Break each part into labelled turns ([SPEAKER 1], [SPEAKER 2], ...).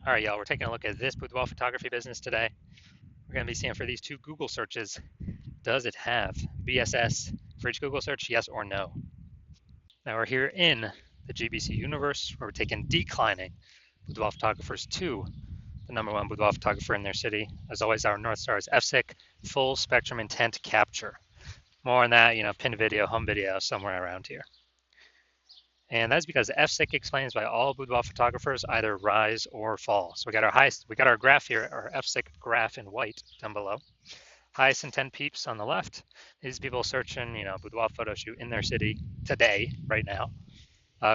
[SPEAKER 1] All right, y'all, we're taking a look at this boudoir photography business today. We're going to be seeing for these two Google searches, does it have BSS for each Google search, yes or no? Now we're here in the GBC universe where we're taking declining boudoir photographers to the #1 boudoir photographer in their city. As always, our North Star is FSIC, full spectrum intent capture. More on that, pin video, home video, somewhere around here. And that's because FSIC explains why all boudoir photographers either rise or fall. So we got our graph here, our FSIC graph in white down below. Highest intent peeps on the left. These people searching, boudoir photo shoot in their city today, right now.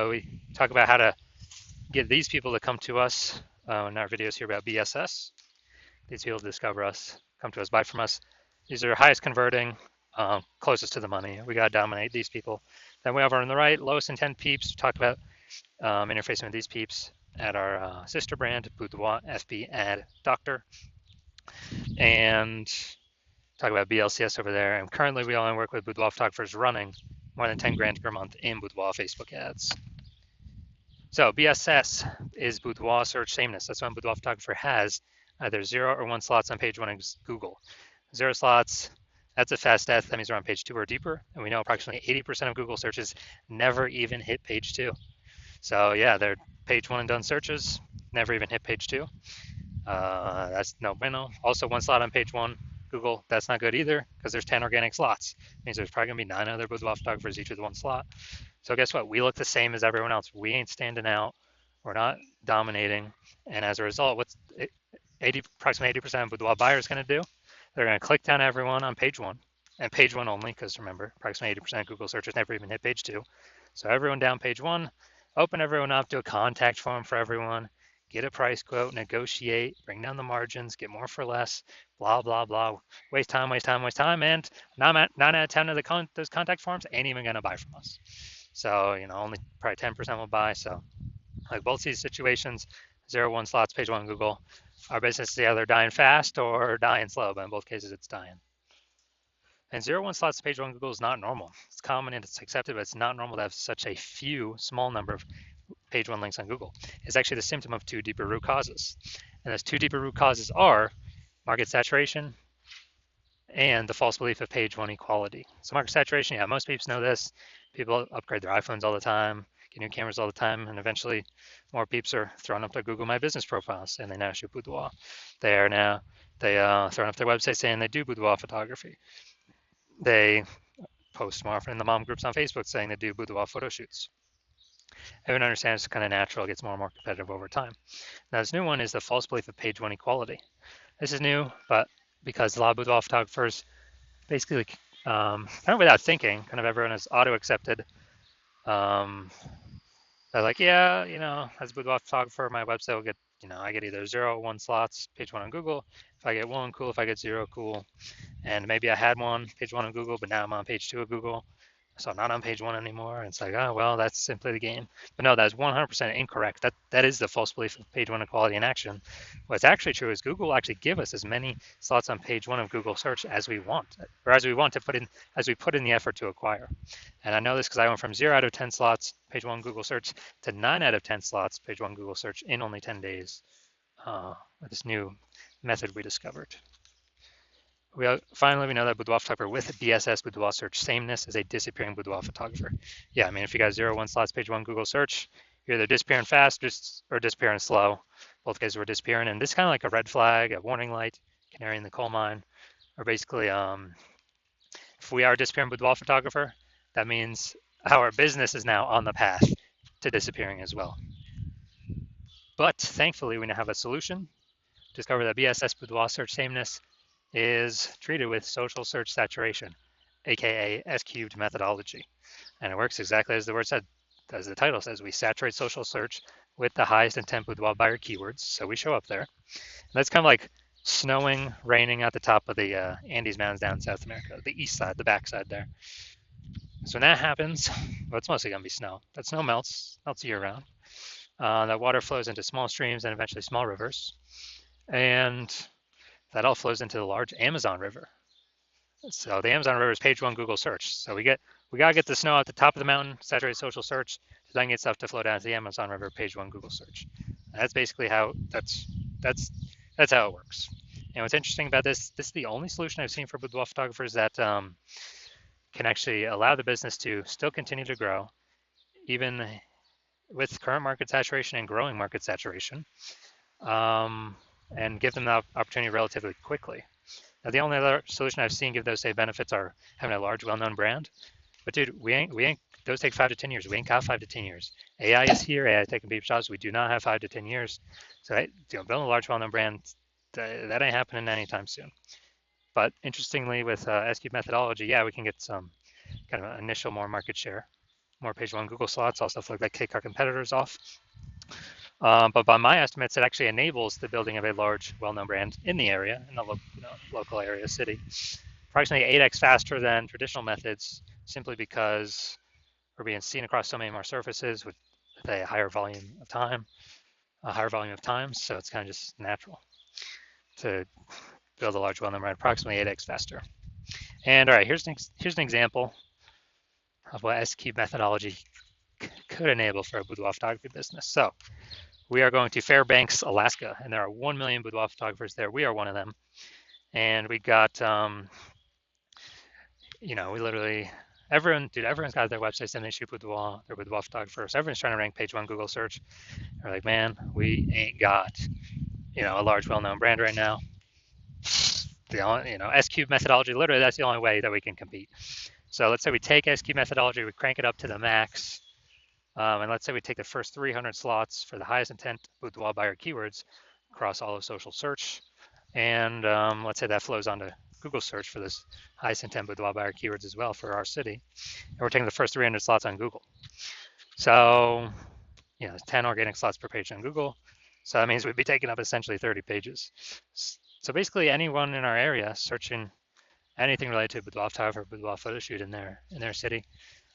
[SPEAKER 1] We talk about how to get these people to come to us in our videos here about BSS. These people discover us, come to us, buy from us. These are highest converting, closest to the money. We got to dominate these people. Then we have on the right, lowest intent peeps. We talked about interfacing with these peeps at our sister brand, Boudoir FB Ad Doctor. And talk about BLCS over there. And currently we only work with boudoir photographers running more than 10 grand per month in boudoir Facebook ads. So BSS is boudoir search sameness. That's when boudoir photographer has either 0 or 1 slots on page 1 of Google. 0 slots, that's a fast death. That means we're on page 2 or deeper. And we know approximately 80% of Google searches never even hit page 2. So yeah, they're page 1 and done searches, never even hit page 2. That's no bueno. Also 1 slot on page 1, Google, that's not good either because there's 10 organic slots. It means there's probably gonna be 9 other boudoir photographers each with 1 slot. So guess what? We look the same as everyone else. We ain't standing out. We're not dominating. And as a result, what's approximately 80% of boudoir buyers going to do? They're going to click down everyone on page 1 and page 1 only, because remember, approximately 80% of Google searches never even hit page 2. So everyone down page 1, open everyone up, do a contact form for everyone, get a price quote, negotiate, bring down the margins, get more for less, blah, blah, blah. Waste time, and 9 out of 10 of those contact forms ain't even going to buy from us. So, only probably 10% will buy. So, like both these situations, 0, 1 slots, page 1 Google, our business is either dying fast or dying slow, but in both cases, it's dying. And 0, 1 slots, page 1 Google is not normal. It's common and it's accepted, but it's not normal to have such a small number of page 1 links on Google. It's actually the symptom of 2 deeper root causes. And those 2 deeper root causes are market saturation and the false belief of page 1 equality. So market saturation, yeah, most peeps know this. People upgrade their iPhones all the time, get new cameras all the time, and eventually more peeps are throwing up their Google My Business profiles and they now shoot boudoir. They throwing up their website saying they do boudoir photography. They post more often in the mom groups on Facebook saying they do boudoir photo shoots. Everyone understands it's kind of natural, it gets more and more competitive over time. Now this new one is the false belief of page 1 equality. This is new, but because a lot of boudoir photographers basically kind of without thinking, kind of everyone is auto-accepted. They're like, yeah, as a boudoir photographer, my website will get, I get either 0 or 1 slots, page 1 on Google. If I get 1, cool. If I get 0, cool. And maybe I had page 1 on Google, but now I'm on page 2 of Google. So I'm not on page 1 anymore. And it's like, oh, well, that's simply the game. But no, that's 100% incorrect. That is the false belief of page 1 equality in action. What's actually true is Google will actually give us as many slots on page 1 of Google search as we want, or as we want to put in, as we put in the effort to acquire. And I know this because I went from 0 out of 10 slots, page 1 Google search, to 9 out of 10 slots, page 1 Google search in only 10 days with this new method we discovered. Finally, we know that boudoir photographer with BSS boudoir search sameness is a disappearing boudoir photographer. Yeah, I mean, if you got 0, 1 slots, page 1 Google search, you're either disappearing fast or disappearing slow. Both cases were disappearing, and this is kind of like a red flag, a warning light, canary in the coal mine, or basically, if we are a disappearing boudoir photographer, that means our business is now on the path to disappearing as well. But thankfully, we now have a solution. Discover that BSS boudoir search sameness is treated with social search saturation, aka S-cubed methodology. And it works exactly as the word said, as the title says. We saturate social search with the highest intent boudoir buyer keywords, so we show up there. And that's kind of like snowing, raining at the top of the Andes Mountains down in South America, the east side, the backside there. So when that happens, well, it's mostly going to be snow. That snow melts year round. That water flows into small streams and eventually small rivers. And that all flows into the large Amazon River. So the Amazon River is page 1 Google search. So we gotta get the snow at the top of the mountain, saturate social search, to then get stuff to flow down to the Amazon River, page 1 Google search. That's basically how that's how it works. And what's interesting about this is the only solution I've seen for boudoir photographers that can actually allow the business to still continue to grow, even with current market saturation and growing market saturation, um, and give them the opportunity relatively quickly. Now, the only other solution I've seen give those same benefits are having a large, well-known brand. But dude, we ain't. Those take 5 to 10 years. We ain't got 5 to 10 years. AI is here. AI is taking people's jobs. We do not have 5 to 10 years. So, building a large, well-known brand, that ain't happening anytime soon. But interestingly, with S-Cube methodology, yeah, we can get some kind of initial more market share, more page one Google slots, all stuff like that, kick our competitors off. But by my estimates, it actually enables the building of a large, well-known brand in the area, in the local area, city, approximately 8x faster than traditional methods, simply because we're being seen across so many more surfaces with a higher volume of time, a higher volume of times. So it's kind of just natural to build a large, well-known brand, approximately 8x faster. And all right, here's an example of what S-Cube methodology could enable for a boudoir photography business. So we are going to Fairbanks, Alaska, and there are 1 million boudoir photographers there. We are one of them. And we got, we literally, everyone's got their websites and they shoot boudoir, they're boudoir photographers. Everyone's trying to rank page one Google search. They're like, man, we ain't got, a large, well-known brand right now. The only, S-Cube methodology, literally, that's the only way that we can compete. So let's say we take S-Cube methodology, we crank it up to the max, and let's say we take the first 300 slots for the highest intent boudoir buyer keywords across all of social search, and let's say that flows onto Google search for this highest intent boudoir buyer keywords as well for our city, and we're taking the first 300 slots on Google. So, 10 organic slots per page on Google. So that means we'd be taking up essentially 30 pages. So basically, anyone in our area searching anything related to boudoir photography, boudoir photo shoot in their city.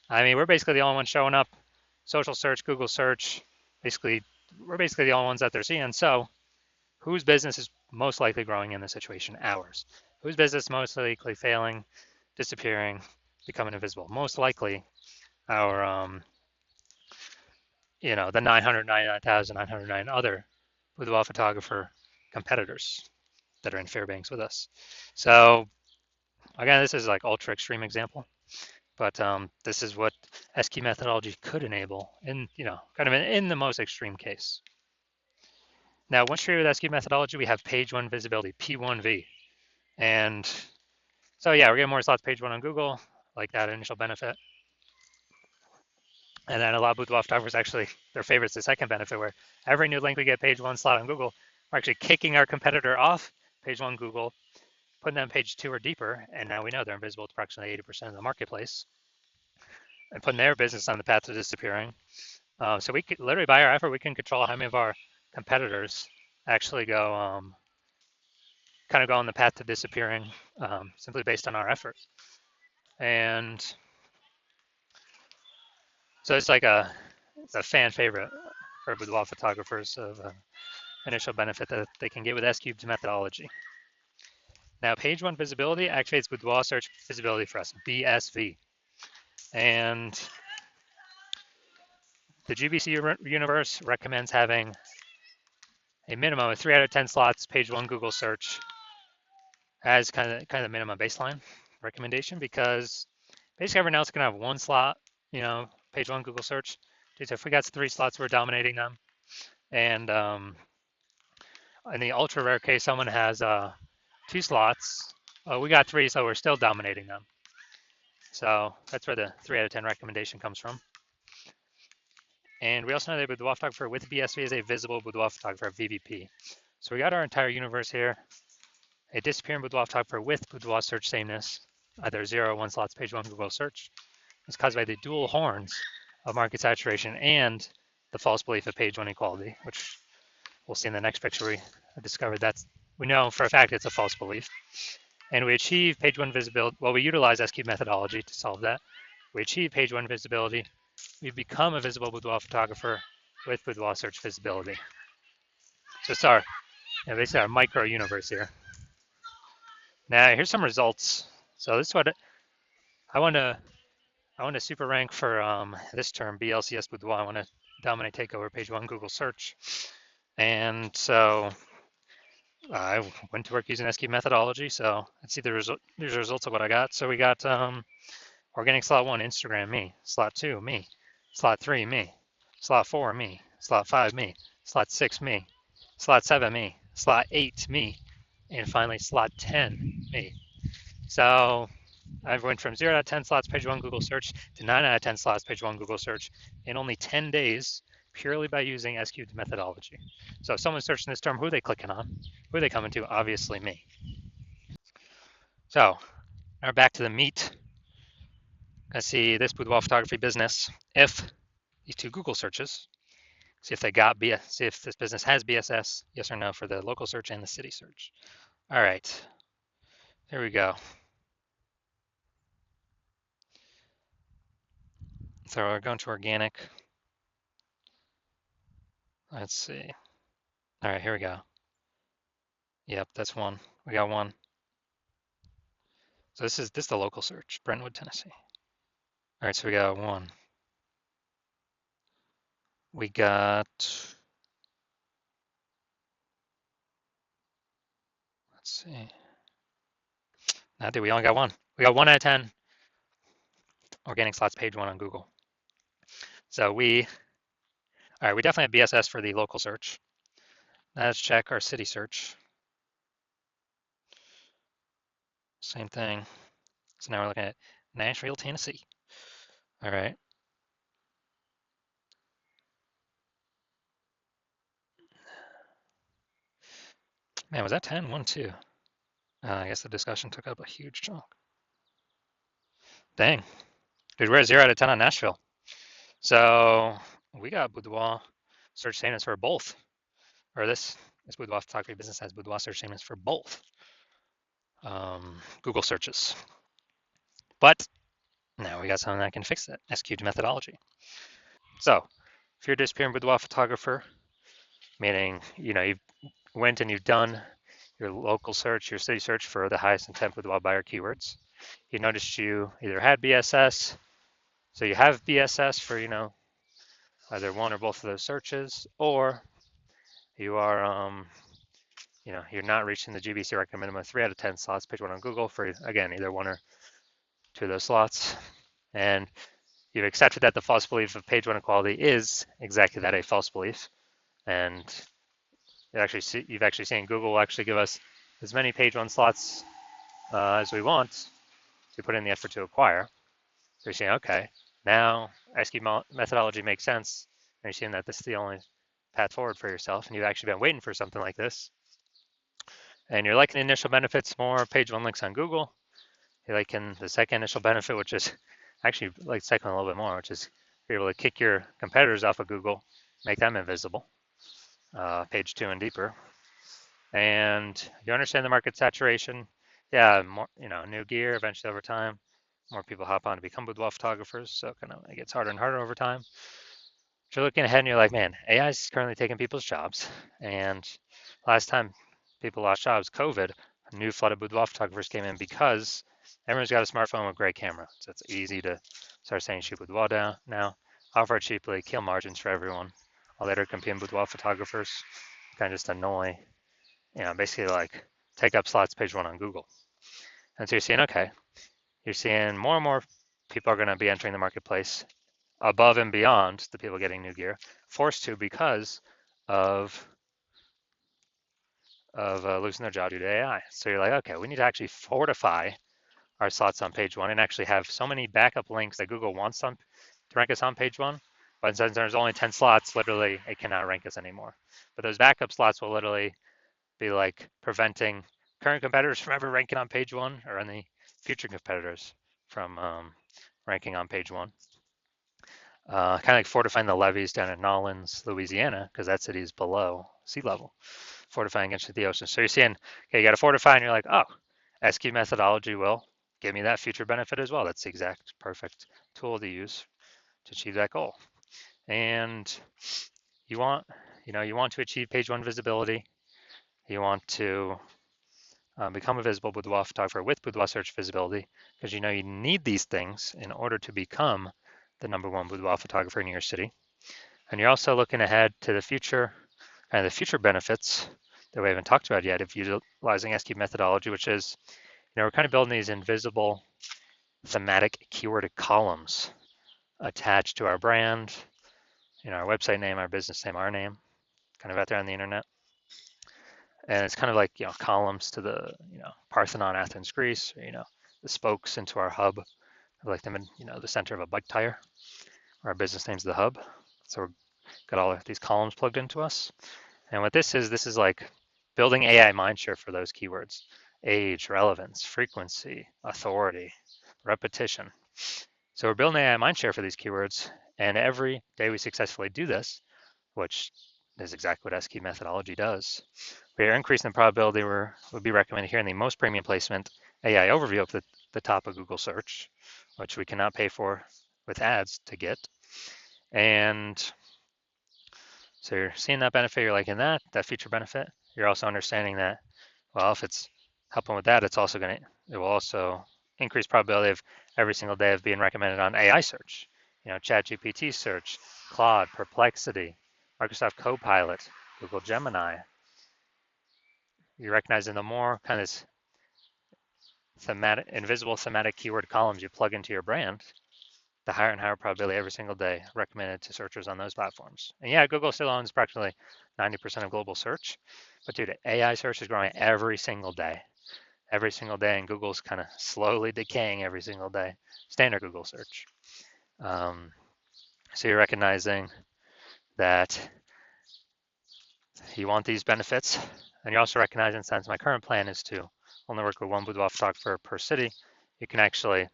[SPEAKER 1] I mean, we're basically the only ones showing up. Social search, Google search, we're basically the only ones that they're seeing. So, whose business is most likely growing in this situation? Ours. Whose business most likely failing, disappearing, becoming invisible? Most likely, our the 999,909 other boudoir photographer competitors that are in Fairbanks with us. So again, this is like ultra extreme example, but this is what S-Cube methodology could enable in, kind of in the most extreme case. Now, once you're with S-Cube methodology, we have page one visibility, P1V. And so yeah, we're getting more slots page one on Google, like that initial benefit. And then a lot of boudoir photographers actually, their favorite's the second benefit, where every new link we get page one slot on Google, we're actually kicking our competitor off page one Google, putting them page two or deeper, and now we know they're invisible to approximately 80% of the marketplace, and putting their business on the path to disappearing. So we could literally, by our effort, we can control how many of our competitors actually go, kind of go on the path to disappearing, simply based on our effort. And so it's a fan favorite for boudoir photographers of initial benefit that they can get with S-Cube's methodology. Now, page one visibility activates boudoir search visibility for us, BSV. And the GBC universe recommends having a minimum of 3 out of 10 slots page one Google search as kind of the minimum baseline recommendation, because basically everyone else can have one slot, page one Google search. So if we got 3 slots, we're dominating them. And in the ultra rare case, someone has 2 slots. We got 3, so we're still dominating them. So that's where the 3 out of 10 recommendation comes from. And we also know that boudoir photographer with BSV is a visible boudoir photographer, VBP. So we got our entire universe here. A disappearing boudoir photographer with boudoir search sameness, either 0 or 1 slots page 1 Google search, is caused by the dual horns of market saturation and the false belief of page 1 equality, which we'll see in the next picture. We discovered we know for a fact it's a false belief. And we achieve page 1 visibility. Well, we utilize S-Cube methodology to solve that. We achieve page 1 visibility. We become a visible boudoir photographer with boudoir search visibility. So it's basically our micro universe here. Now here's some results. So this is what I want to super rank for this term, BLCS boudoir. I want to dominate takeover page one Google search. And so I went to work using SQ methodology. So let's see these are results of what I got. So we got organic slot 1, Instagram, me. Slot 2, me. Slot 3, me. Slot 4, me. Slot 5, me. Slot 6, me. Slot 7, me. Slot 8, me. And finally, slot 10, me. So I went from 0 out of 10 slots page 1 Google search to 9 out of 10 slots page 1 Google search in only 10 days purely by using SQ methodology. So if someone's searching this term, who are they clicking on? Who are they coming to? Obviously me. So now back to the meat. I see this boudoir photography business. If these two Google searches, see if they got see if this business has BSS, yes or no for the local search and the city search. All right, here we go. So we're going to organic. Let's see. All right, here we go. Yep, that's one. We got one. So this is the local search, Brentwood, Tennessee. All right, so we got one. We got, let's see. Not that we only got one. We got 1 out of 10 organic slots page 1 on Google. So all right, we definitely have BSS for the local search. Now let's check our city search. Same thing. So now we're looking at Nashville, Tennessee. All right. Man, was that 10? 1, 2. I guess the discussion took up a huge chunk. Dang. Dude, we're at 0 out of 10 on Nashville. So we got Boudoir search statements for both. Or this Boudoir photography business has Boudoir search statements for both Google searches. But now we got something that can fix that, SQ methodology. So if you're a disappearing Boudoir photographer, meaning you've went and you've done your local search, your city search for the highest intent Boudoir buyer keywords, you noticed you either had BSS, so you have BSS for either one or both of those searches, or you are you're not reaching the GBC recommended minimum of 3 out of 10 slots page 1 on Google for again either one or two of those slots, and you've accepted that the false belief of page 1 equality is exactly that, a false belief, and you've actually seen Google will actually give us as many page 1 slots as we want to put in the effort to acquire. So you're saying, okay, now SQ methodology makes sense, and you're seeing that this is the only path forward for yourself, and you've actually been waiting for something like this, and you're liking the initial benefits more, page 1 links on Google. You're liking the second initial benefit, which is actually like the second one a little bit more, which is you're able to kick your competitors off of Google, make them invisible, page 2 and deeper. And you understand the market saturation. Yeah, more, new gear eventually over time. More people hop on to become boudoir photographers, so it gets harder and harder over time. But you're looking ahead and you're like, man, AI is currently taking people's jobs. And last time people lost jobs, COVID, a new flood of boudoir photographers came in because everyone's got a smartphone with a great camera. So it's easy to start saying shoot boudoir down now, offer it cheaply, kill margins for everyone. While later competing boudoir photographers kind of just annoy, basically like take up slots page 1 on Google. And so you're seeing, okay, you're seeing more and more people are going to be entering the marketplace above and beyond the people getting new gear, forced to because of losing their job due to AI. So you're like, okay, we need to actually fortify our slots on page 1 and actually have so many backup links that Google wants to rank us on page 1. But since there's only 10 slots, literally it cannot rank us anymore. But those backup slots will literally be like preventing current competitors from ever ranking on page 1 or any future competitors from ranking on page 1. Kind of like fortifying the levees down in Nolens, Louisiana, because that city is below sea level, fortifying against the ocean. So you're seeing, okay, you got to fortify, and you're like, oh, SQ methodology will give me that future benefit as well. That's the exact perfect tool to use to achieve that goal. And you want to achieve page 1 visibility. You want to become a visible boudoir photographer with boudoir search visibility, because you need these things in order to become the #1 boudoir photographer in your city. And you're also looking ahead to the future kind of the future benefits that we haven't talked about yet of utilizing SQ methodology, which is, we're kind of building these invisible thematic keyword columns attached to our brand, our website name, our business name, our name, kind of out there on the internet. And it's kind of like, columns to the, Parthenon, Athens, Greece, or, the spokes into our hub. I like them in, the center of a bike tire. Our business name's the hub. So we've got all of these columns plugged into us. And what this is like building AI mindshare for those keywords: age, relevance, frequency, authority, repetition. So we're building AI mindshare for these keywords, and every day we successfully do this, which is exactly what SQ methodology does, we are increasing the probability we'll be recommended here in the most premium placement AI overview up the top of Google search, which we cannot pay for with ads to get. And so you're seeing that benefit, you're liking that feature benefit. You're also understanding that, well, if it's helping with that, it will also increase probability of every single day of being recommended on AI search, ChatGPT search, Claude, Perplexity, Microsoft Copilot, Google Gemini. You're recognizing the more kind of invisible thematic keyword columns you plug into your brand, the higher and higher probability every single day recommended to searchers on those platforms. And yeah, Google still owns approximately 90% of global search, but dude, AI search is growing every single day, and Google's kind of slowly decaying every single day, standard Google search. So you're recognizing that you want these benefits, and you're also recognizing, since my current plan is to only work with one boudoir photographer per city, you can actually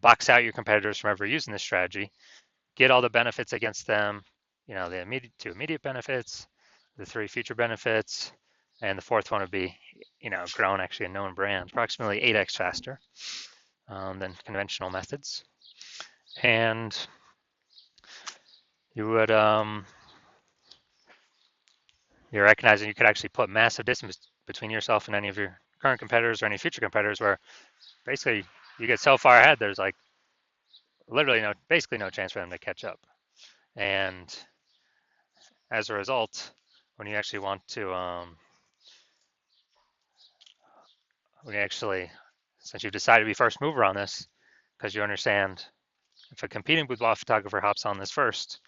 [SPEAKER 1] box out your competitors from ever using this strategy, get all the benefits against them, the two immediate benefits, the three future benefits, and the fourth one would be, grown actually a known brand, approximately 8x faster than conventional methods. And you would, you're recognizing you could actually put massive distance between yourself and any of your current competitors or any future competitors, where basically you get so far ahead, there's like literally basically no chance for them to catch up. And as a result, when you actually want to, since you've decided to be first mover on this, because you understand if a competing boudoir photographer hops on this first,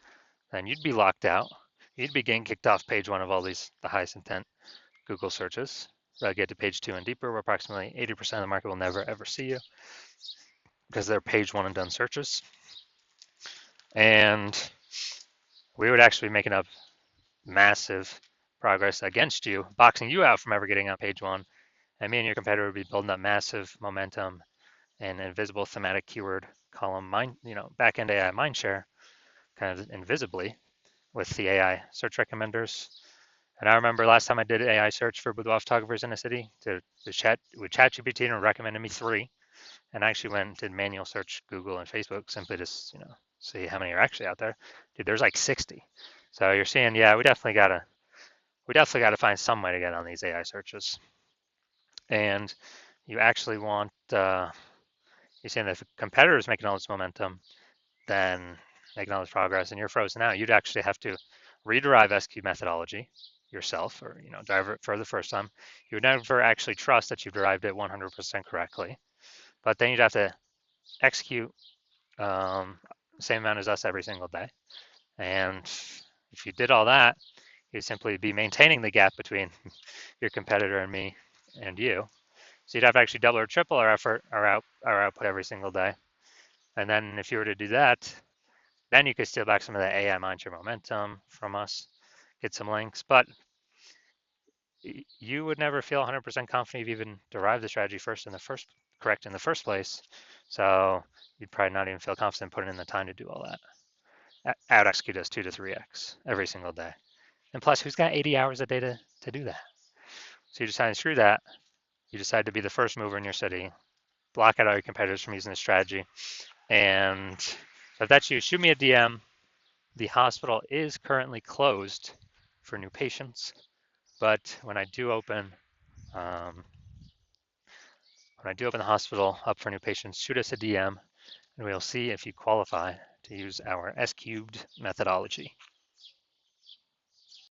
[SPEAKER 1] then you'd be locked out. You'd be getting kicked off page one of all the highest intent Google searches. Get to page 2 and deeper, where approximately 80% of the market will never ever see you because they're page one and done searches. And we would actually be making up massive progress against you, boxing you out from ever getting on page one. And me and your competitor would be building up massive momentum and invisible thematic keyword column back-end AI mindshare, kind of invisibly with the AI search recommenders. And I remember last time I did AI search for boudoir photographers in a city with ChatGPT, and recommended me 3. And I actually went and did manual search Google and Facebook simply to see how many are actually out there. Dude, there's like 60. So you're seeing, yeah, we definitely gotta find some way to get on these AI searches. And you actually want, you're seeing that if a competitor is making all this momentum, then making all this progress, and you're frozen out, you'd actually have to rederive SQ methodology yourself, or drive it for the first time. You would never actually trust that you've derived it 100% correctly, but then you'd have to execute same amount as us every single day. And if you did all that, you'd simply be maintaining the gap between your competitor and me and you. So you'd have to actually double or triple our effort, our output every single day. And then if you were to do that, then you could steal back some of the AI mindshare momentum from us, get some links, but you would never feel 100% confident you've even derived the strategy correct in the first place. So you'd probably not even feel confident putting in the time to do all that. Out execute us 2 to 3x every single day. And plus, who's got 80 hours a day to do that? So you decide to screw that. You decide to be the first mover in your city, block out all your competitors from using this strategy. And if that's you, shoot me a DM. The hospital is currently closed for new patients, but when I do open the hospital up for new patients, shoot us a DM, and we'll see if you qualify to use our S cubed methodology.